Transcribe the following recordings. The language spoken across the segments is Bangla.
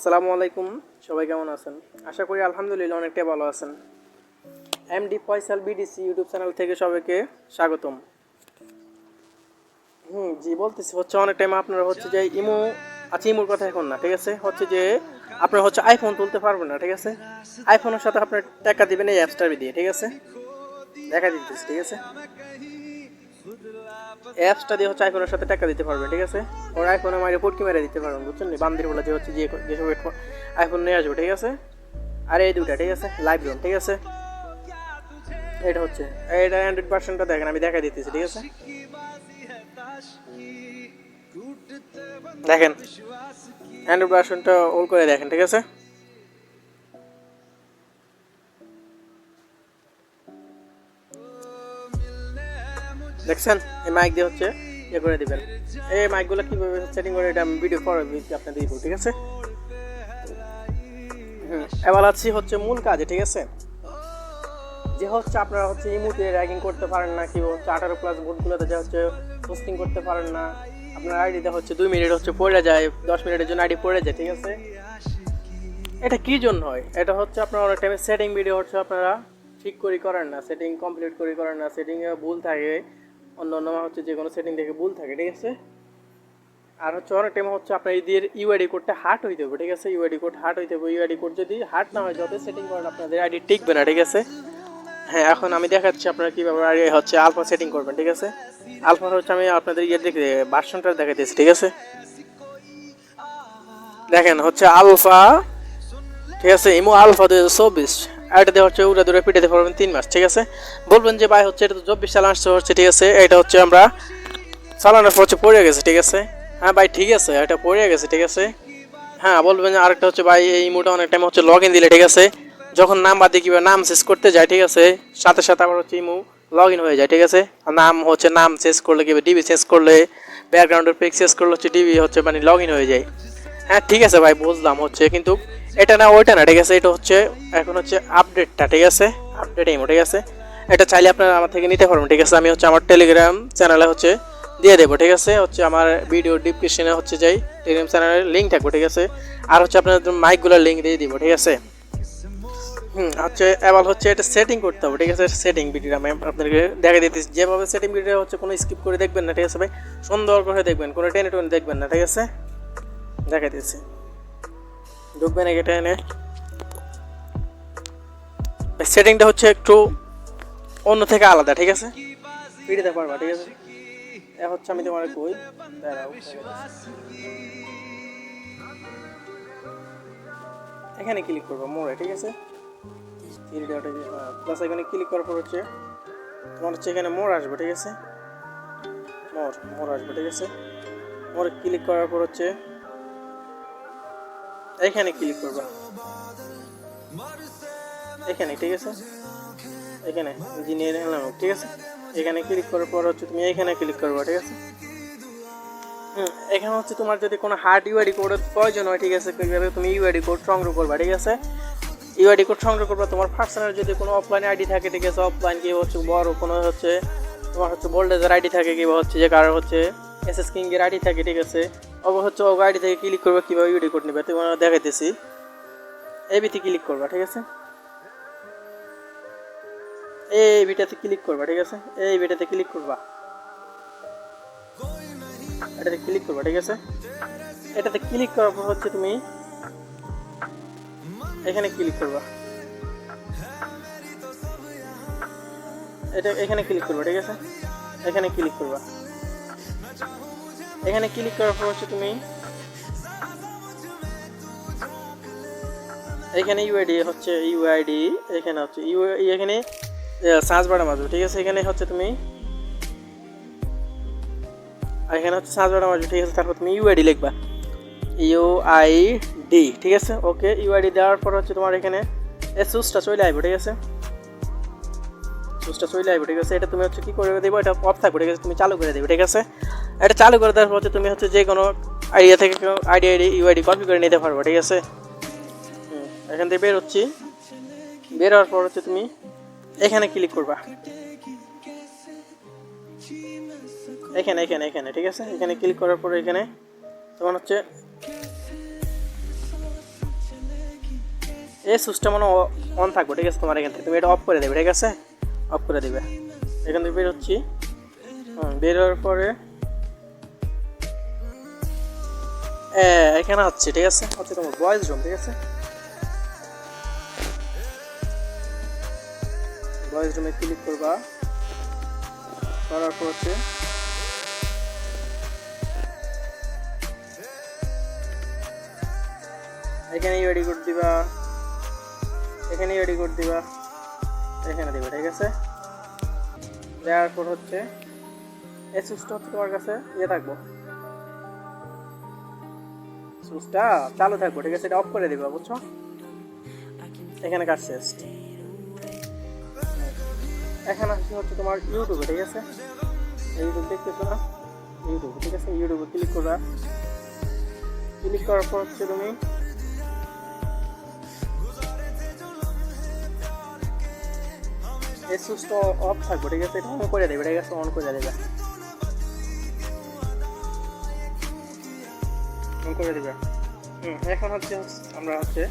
আসসালামু আলাইকুম, সবাই কেমন আছেন? আশা করি আলহামদুলিল্লাহ অনেকটাই ভালো আছেন। MD Faisal BDC YouTube channel থেকে সবাইকে স্বাগতম। জি বলতেছি হচ্ছে অনেক টাইম আপনারা হচ্ছে যে ইমোর কথা এখন না, ঠিক আছে? হচ্ছে যে আপনারা হচ্ছে আইফোন তুলতে পারবেন না, ঠিক আছে? আইফোনের সাথে আপনার টাকা দিবেন এই অ্যাপসটা দিয়ে, ঠিক আছে? দেখা দিতেছি, ঠিক আছে? অ্যাপসটা দিয়ে হচ্ছে আইফোনের সাথে টাকা দিতে পারবেন, ঠিক আছে? ওর আইফোনে মাইরে পুটকি মেরে দিতে পারবেন, বুঝছেন? বান্দির বলে যে হচ্ছে যেসব আইফোন নিয়ে আসবে, ঠিক আছে? আর এই দুটা, ঠিক আছে? লাইভ রুম, ঠিক আছে? এটা হচ্ছে এটা অ্যান্ড্রয়েড ভার্সনটা দেখেন, আমি দেখাই দিতেছি, ঠিক আছে? দেখেন অ্যান্ড্রয়েড ভার্সনটা অল করে দেখেন, ঠিক আছে? দেখছেন এই মাইক দিয়ে হচ্ছে ইয়ে করে দিবেন। এই মাইকগুলো কীভাবে সেটিং করে এটা আমি ভিডিও পরে আপনাদের দিব, ঠিক আছে? এবার আছি হচ্ছে মূল কাজে, ঠিক আছে? যে হচ্ছে আপনারা হচ্ছে ইমোতে র্যাগিং করতে পারেন না, কি হচ্ছে 18+ বোর্ডগুলোতে যে হচ্ছে পোস্টিং করতে পারেন না, আপনার আইডিতে হচ্ছে 2 মিনিট হচ্ছে পড়ে যায়, 10 মিনিটের জন্য আইডি পড়ে যায়, ঠিক আছে? এটা কি জন্য হয়? এটা হচ্ছে আপনার অনেক টাইমে সেটিং ভিডিও হচ্ছে আপনারা ঠিক করেন না, সেটিং কমপ্লিট করেন না, সেটিংয়ে ভুল থাকে, অন্য হচ্ছে যে কোনো সেটিং থেকে ভুল থাকে, ঠিক আছে? আর হচ্ছে অনেক টাইম হচ্ছে আপনার ঈদের ইউআইডি কোডটা হার্ট হইতে হবে, ঠিক আছে? ইউআইডি কোড হার্ট হইতে হবে। ইউআইডি কোড যদি হার্ট না হয়, যত সেটিং করেন আপনাদের আইডি টিকবে না, ঠিক আছে? হ্যাঁ, এখন আমি দেখাচ্ছি আপনারা কীভাবে হচ্ছে আলফা সেটিং করবেন, ঠিক আছে? আলফার হচ্ছে আমি আপনাদের দেখে ভার্সনটা দেখাইতেছি, ঠিক আছে? দেখেন হচ্ছে আলফা, ঠিক আছে? ইমো আলফা 2024, এটা দিয়ে হচ্ছে উড়া দূরে পিটাতে পারবেন 3 মাস, ঠিক আছে? বলবেন যে ভাই হচ্ছে এটা তো 24 সাল আসছে হচ্ছে, ঠিক আছে? এটা হচ্ছে আমরা চালানোর পর হচ্ছে পড়ে গেছে, ঠিক আছে? হ্যাঁ ভাই ঠিক আছে, এটা পড়ে গেছে, ঠিক আছে? হ্যাঁ বলবেন যে আরেকটা হচ্ছে ভাই এই ইমোটা অনেক টাইম হচ্ছে লগ ইন দিলে, ঠিক আছে? যখন নাম বাদ দিয়ে কীভাবে নাম চেঞ্জ করতে যায়, ঠিক আছে? সাথে সাথে আবার হচ্ছে ইমো লগ ইন হয়ে যায়, ঠিক আছে? নাম হচ্ছে নাম চেঞ্জ করলে কীভাবে ডিবি চেঞ্জ করলে, ব্যাকগ্রাউন্ডের পিক চেঞ্জ করলে হচ্ছে ডিবি হচ্ছে মানে লগ ইন হয়ে যায়। হ্যাঁ ঠিক আছে ভাই বুঝলাম হচ্ছে, কিন্তু এটা না ওইটা না, ঠিক আছে? এটা হচ্ছে এখন হচ্ছে আপডেটটা, ঠিক আছে? আপডেট ইমো, ঠিক আছে? এটা চাইলে আপনারা আমার থেকে নিতে পারবেন, ঠিক আছে? আমি হচ্ছে আমার টেলিগ্রাম চ্যানেলে হচ্ছে দিয়ে দেবো, ঠিক আছে? হচ্ছে আমার ভিডিও ডিসক্রিপশনে হচ্ছে যাই টেলিগ্রাম চ্যানেলের লিঙ্ক থাকবে, ঠিক আছে? আর হচ্ছে আপনাদের মাইকগুলোর লিঙ্ক দিয়ে দিব, ঠিক আছে? হচ্ছে এবার হচ্ছে এটা সেটিং করতে হবে, ঠিক আছে? সেটিং ভিডিও আমি আপনাদেরকে দেখা দিতেছি, যেভাবে সেটিং ভিডিও হচ্ছে কোনো স্কিপ করে দেখবেন না, ঠিক আছে ভাই? সুন্দর করে দেখবেন, কোনো টেনে দেখবেন না, ঠিক আছে? দেখা দিচ্ছি, ঢুকবেন এটা এনে সেটিংটা হচ্ছে একটু অন্য থেকে আলাদা, ঠিক আছে? ভিডিওতে পারবা, ঠিক আছে? এ হচ্ছে আমি তোমার কই দাঁড়াও, এখানে ক্লিক করবো মোড়ে, ঠিক আছে? প্লাস এখানে ক্লিক করার পর হচ্ছে তোমার হচ্ছে এখানে মোড় আসবে, ঠিক আছে? মোড় আসবে, ঠিক আছে? মোড়ে ক্লিক করার পর হচ্ছে এখানে ক্লিক করবা, এখানে, ঠিক আছে? এখানে ইঞ্জিনিয়ার এলাম, ঠিক আছে? এখানে ক্লিক করার পর হচ্ছে তুমি এখানে ক্লিক করবা, ঠিক আছে? এখানে হচ্ছে তোমার যদি কোনো হার্ড ইউআইডি কোডের প্রয়োজন হয়, ঠিক আছে? কীভাবে তুমি ইউআইডি কোড সংগ্রহ করবা, ঠিক আছে? ইউআইডি কোড সংগ্রহ করবা তোমার পার্সোনাল যদি কোনো অফলাইন আইডি থাকে, ঠিক আছে? অফলাইন কি হচ্ছে বড় কোনো হচ্ছে তোমার হচ্ছে ভোল্টেজের আইডি থাকে, কিংবা হচ্ছে যে কারো হচ্ছে এসএস কিংয়ের আইডি থাকে, ঠিক আছে? হচ্ছে ও আইডি থেকে ক্লিক করবা, কীভাবে ইউআইডি কোড নেবে তোমার দেখাইতেছি। এই বিতে ক্লিক করবা, ঠিক আছে? এই বিটাতে ক্লিক করবা, ঠিক আছে? এই বিটাতে ক্লিক করবা, এটাতে ক্লিক করবা, ঠিক আছে? এটাতে ক্লিক করার পর হচ্ছে তুমি এখানে ক্লিক করবা, এখানে ক্লিক করবা, ঠিক আছে? এখানে ক্লিক করবা, এখানে ক্লিক করার পর হচ্ছে তুমি এখানে ইউআইডি হচ্ছে ইউআইডি এখানে হচ্ছে এখানে সার্চ বাটন আসবে, ঠিক আছে? এখানে হচ্ছে তুমি এখানে হচ্ছে সার্চ বাটন আসবে, ঠিক আছে? তারপর তুমি ইউআইডি লিখবা, ইউআইডি, ঠিক আছে? ওকে, ইউআইডি দেওয়ার পর হচ্ছে তোমার এখানে সুসটা চলে আসবে, ঠিক আছে? সুসটা চলে আসবে, ঠিক আছে? এটা তুমি হচ্ছে কী করে দেবো, এটা অফ থাকবে, ঠিক আছে? তুমি চালু করে দেবে, ঠিক আছে? এটা চালু করে দেওয়ার পর হচ্ছে তুমি হচ্ছে যে কোনো আইডিয়া থেকে ইউআইডি কপি করে নিতে পারবো, ঠিক আছে? এখান থেকে বের হওয়ার পর হচ্ছে তুমি এখানে ক্লিক করবা, এখানে, ঠিক আছে? এখানে ক্লিক করার পর এখানে তোমার হচ্ছে এই সুইচটা মানে অন থাকবে, ঠিক আছে? তোমার এখান থেকে তুমি এটা অফ করে দেবে, ঠিক আছে? অফ করে দেবে। এখান থেকে বের হচ্ছি, বের হওয়ার পরে এখানে হচ্ছে, ঠিক আছে? হচ্ছে তোমার ভয়েস রুম, ঠিক আছে? ভয়েস রুমে ক্লিক করবা, করার পর হচ্ছে এখানে ইউআইডি কোড দিবা, এখানে ইউআইডি কোড দিবা, এখানে দিবা, ঠিক আছে? দেওয়ার পর হচ্ছে এই সুইচটা হচ্ছে তোমার কাছে থাকবো, সুইচটা চালু থাকবো, ঠিক আছে? এটা অফ করে দিবা, বুঝছো? এখানে কাজ শেষ। এখানে হচ্ছে তোমার ইউটিউবে, ঠিক আছে? ইউটিউব দেখতেছো না? ইউটিউব, ঠিক আছে? ইউটিউবে ক্লিক করবা, ক্লিক করার পর হচ্ছে তুমি এই সুইচটা অফ থাকবো, ঠিক আছে? এটা অন করে দেবে, ঠিক আছে? অন করে দেবে, অন করে দেবে। এখন হচ্ছে আমরা হচ্ছে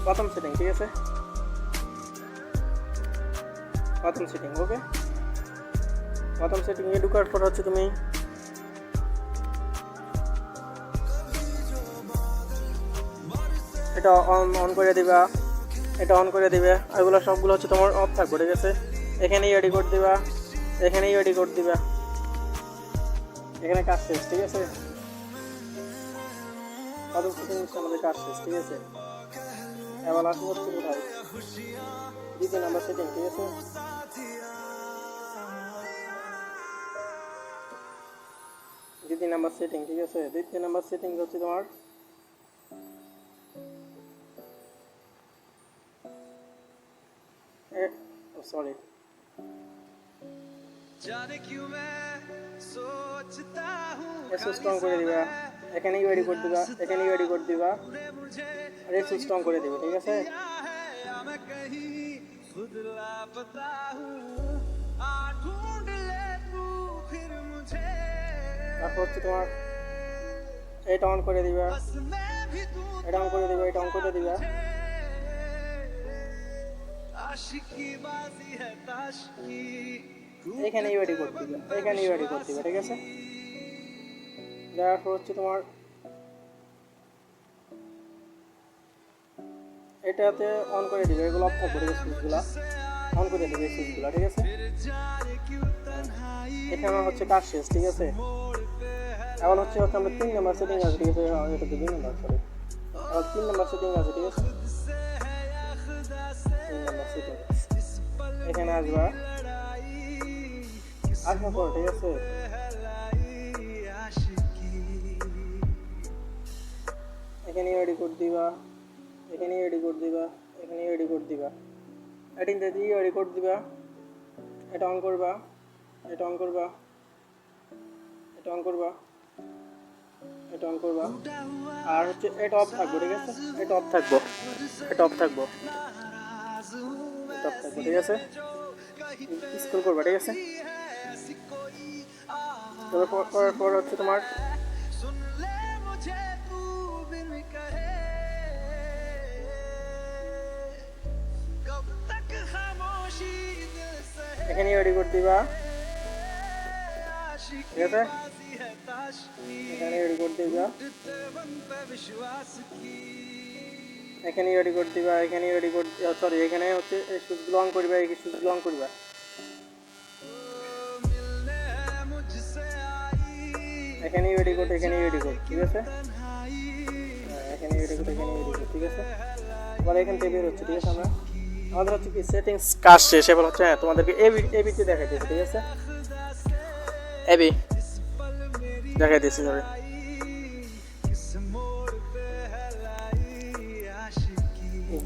প্রথম সেটিং, ঠিক আছে? প্রথম সেটিং, ওকে? প্রথম সেটিংয়ে ঢোকার পর হচ্ছে তুমি এটা অন করে দিবা, এটা অন করে দিবে। এগুলো সবগুলো হচ্ছে তোমার অফ থাকবে, ঠিক আছে? এখানে ইউআইডি কোড দিবা, এখানে ইউআইডি কোড দিবা, এখানে কাজ শেষ, ঠিক আছে? প্রথম সেটিং আমাদের কাজ শেষ, ঠিক আছে? এবার আসি হচ্ছে কোথায়, দ্বিতীয় নাম্বার সেটিং, ঠিক আছে? দ্বিতীয় নাম্বার সেটিং, ঠিক আছে? দ্বিতীয় নাম্বার সেটিং হচ্ছে তোমার সরি, স্ট্রং করে দিবা, এখানে ইউআইডি কোড দিবা, এখানে ইউআইডি কোড দিবা, আর এই স্ট্রং করে দিবে, ঠিক আছে? তারপর হচ্ছে তোমার এটা অন করে দিবা, এটা অন করে দিবা, এটা অন করে দিবা। এখানে ইউআইডি কোড দিবা, এখানে ইউআইডি কোড দিবা, ঠিক আছে? দেওয়ার পর হচ্ছে তোমার এটাতে অন করে দিবে, এগুলো অফ থাকবে, ঠিক আছে? সুইচগুলো অন করে দিবে, সুইচগুলো, ঠিক আছে? এখানে হচ্ছে কাজ শেষ, ঠিক আছে? এখন হচ্ছে আমরা 3 নাম্বার সেটিং আছে, ঠিক আছে? এটা তো 2 নাম্বার, সরি, আর 3 নাম্বার সেটিং আছে, ঠিক আছে? 3 নাম্বার সেটিং এখানে আসবা, আসার পর, ঠিক আছে? এখানে ইউআইডি কোড দিবা, এখানে ইউআইডি কোড দিবা, এখানে ইউআইডি কোড দিবা, এটিতে দিয়ে ইউআইডি কোড দিবা, এটা অন করবা, এটা অন করবা, এটা অন করবা, এটা অন করবা, আর হচ্ছে এটা অফ থাকবো, ঠিক আছে? এটা অফ থাকবো, এটা অফ থাকবো, এটা অফ থাকবো, ঠিক আছে? স্ক্রল করবা, ঠিক আছে? করার পর হচ্ছে তোমার এখানে ইউআইডি কোড দিবা, ঠিক আছে? এখানে ইউআইডি কোড দিবা, এখানে ইউআইডি কোড দিবা, এখানে ইউআইডি কোড, সরি, এখানে হচ্ছে এই সুইচগুলো অন করবা, এই সুইচগুলো অন করবা, এখানে ইউআইডি কোড, এখানে ইউআইডি কোড, ঠিক আছে? এখানে ইউআইডি কোড, এখানে ইউআইডি কোড, ঠিক আছে? এবার এখান থেকে বের হচ্ছে, ঠিক আছে? আমাদের হচ্ছে কি সেটিংস কাজ শেষ। এবার হচ্ছে তোমাদেরকে এবিতে দেখাই দিয়েছে, ঠিক আছে? এবি দেখাই দিয়েছি, সরি।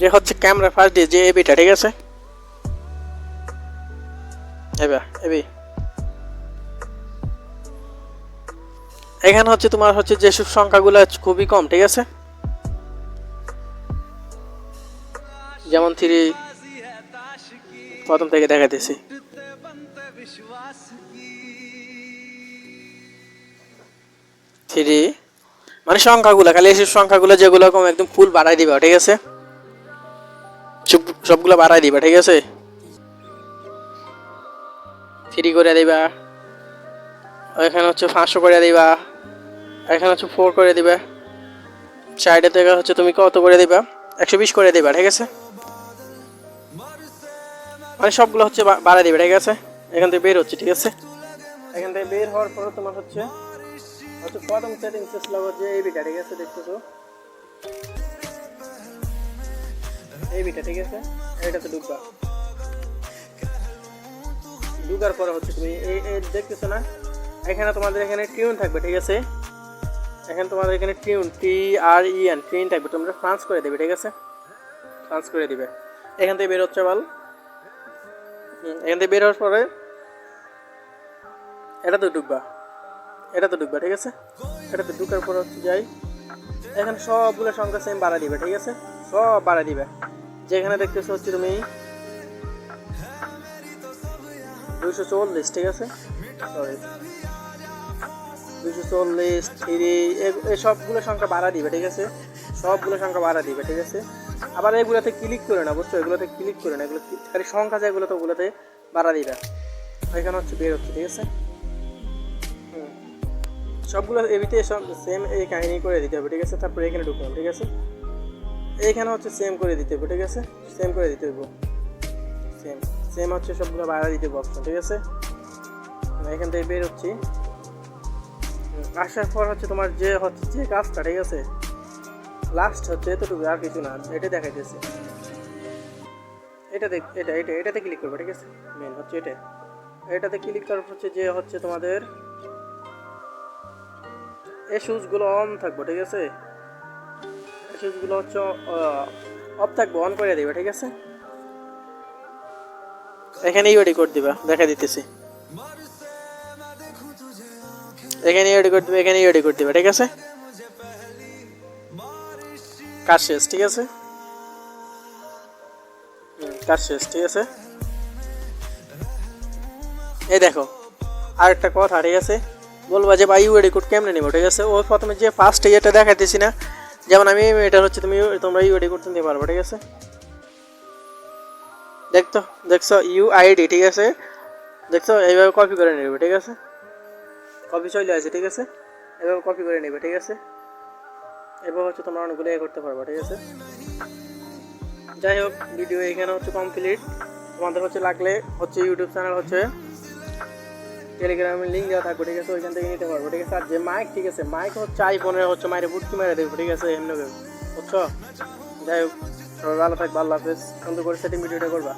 যে হচ্ছে ক্যামেরা ফার্স্ট দিয়ে যে এবিটা, ঠিক আছে? এবি এখানে হচ্ছে তোমার হচ্ছে যেসব সংখ্যাগুলো খুবই কম, ঠিক আছে? যেমন 3 প্রথম থেকে দেখাইতেছি, মানে সংখ্যাগুলো খালি এসব সংখ্যাগুলো যেগুলো কম একদম ফুল বাড়াই দিবা, ঠিক আছে? সবগুলো বাড়াই দিবা, ঠিক আছে? 3 করে দিবা, এখানে হচ্ছে 500 করে দিবা, এখানে হচ্ছে 4 করে দিবা, সাইডে থেকে হচ্ছে তুমি কত করে দিবা, 120 করে দিবা, ঠিক আছে? মানে সবগুলো হচ্ছে বাড়াই দিবা, ঠিক আছে? এখান থেকে বের হচ্ছে, ঠিক আছে? এখান থেকে বের হওয়ার পরে তোমার হচ্ছে প্রথম সেটিংস লাগো যে এই বিটা, ঠিক আছে? দেখতেছো এই বিটা, ঠিক আছে? এইটাতে ঢুকবা, ঢুকার পরে হচ্ছে তুমি এই দেখতেছো না, এখানে তোমাদের এখানে টিউন থাকবে, ঠিক আছে? এখানে তোমাদের এখানে টিউন TREN টিউন থাকবে, তোমরা ফ্রান্স করে দেবে, ঠিক আছে? ফ্রান্স করে দিবে। এখান থেকে বের হচ্ছে বল, এখান থেকে বের হওয়ার পরে এটাতে ঢুকবা, এটাতে ঢুকবা, ঠিক আছে? এটাতে ঢুকার পরে হচ্ছে যাই, এখানে সবগুলো সংখ্যা সেম বাড়া দিবে, ঠিক আছে? সব বাড়া দিবে। যেখানে দেখতেছো হচ্ছে তুমি 240, ঠিক আছে? সরি 240 3 এই সবগুলো সংখ্যা বাড়া দিবে, ঠিক আছে? সবগুলো সংখ্যা বাড়া দিবে, ঠিক আছে? আবার এগুলোতে ক্লিক করে না, বুঝছো? এগুলোতে ক্লিক করে না, এগুলো খালি সংখ্যা যেগুলো তো ওগুলোতে বাড়া দিবে। এখানে হচ্ছে বের হচ্ছে, ঠিক আছে? সবগুলো এবিতে সেম এই কাহিনী করে দিতে হবে, ঠিক আছে? তারপরে এখানে ঢুকতে হবে, ঠিক আছে? এইখানে হচ্ছে সেম করে দিতে হবে, ঠিক আছে? সেম করে দিতে হবে, সেম সেম হচ্ছে সবগুলো বাড়া দিতে হবে অপশন, ঠিক আছে? এখান থেকে বের হচ্ছি, আসার পর হচ্ছে তোমার যে কাজটা, ঠিক আছে? লাস্ট হচ্ছে এতটুকু, আর কিছু না, এটা দেখাইতেছে। এটাতে ক্লিক করবে, ঠিক আছে? মেন হচ্ছে এটাতে ক্লিক করার হচ্ছে যে হচ্ছে তোমাদের এই সুইচগুলো অন থাকবে, ঠিক আছে? এই সুইচগুলো হচ্ছে অফ থাকবে, অন করে দিবে, ঠিক আছে? এখানে ইউডি কোড দিবা, দেখা দিতেছি। এখানে ইউডি কোড দিবে, এখানে ইউডি কোড দিবা, ঠিক আছে? কাজ শেষ, ঠিক আছে? কাজ শেষ, ঠিক আছে? এই দেখো আরেকটা কথা, ঠিক আছে? বলবা যে ভাই ইউডি কোড কেমনে নিব, ঠিক আছে? ও প্রথমে যে ফার্স্ট এটা দেখাইতেছি না, যেমন আমি এটা হচ্ছে তোমরা ইউডি কোড নিতে পারবে, ঠিক আছে? দেখছো ইউআইডি, ঠিক আছে? দেখছো এইভাবে কপি করে নেবে, ঠিক আছে? কপি চলে আসে, ঠিক আছে? এভাবে কপি করে নেবে, ঠিক আছে? এবার হচ্ছে তোমরা অনেকগুলো করতে পারবে, ঠিক আছে? যাই হোক, ভিডিও এখানে হচ্ছে কমপ্লিট। তোমাদের হচ্ছে লাগলে হচ্ছে ইউটিউব চ্যানেল হচ্ছে টেলিগ্রামের লিঙ্ক দেওয়া থাকবে, ঠিক আছে? ওইখান থেকে নিতে পারবো, ঠিক আছে? আর যে মাইক, ঠিক আছে? মাইক হচ্ছে আইফোনের হচ্ছে মাইরে বুটকি মেরে দেবো, ঠিক আছে? এমনি বুঝছো? যাই হোক, সবাই ভালো থাকবে, আল্লাহ হাফেজ। সুন্দর করে সেটিং ভিডিওটা করবা।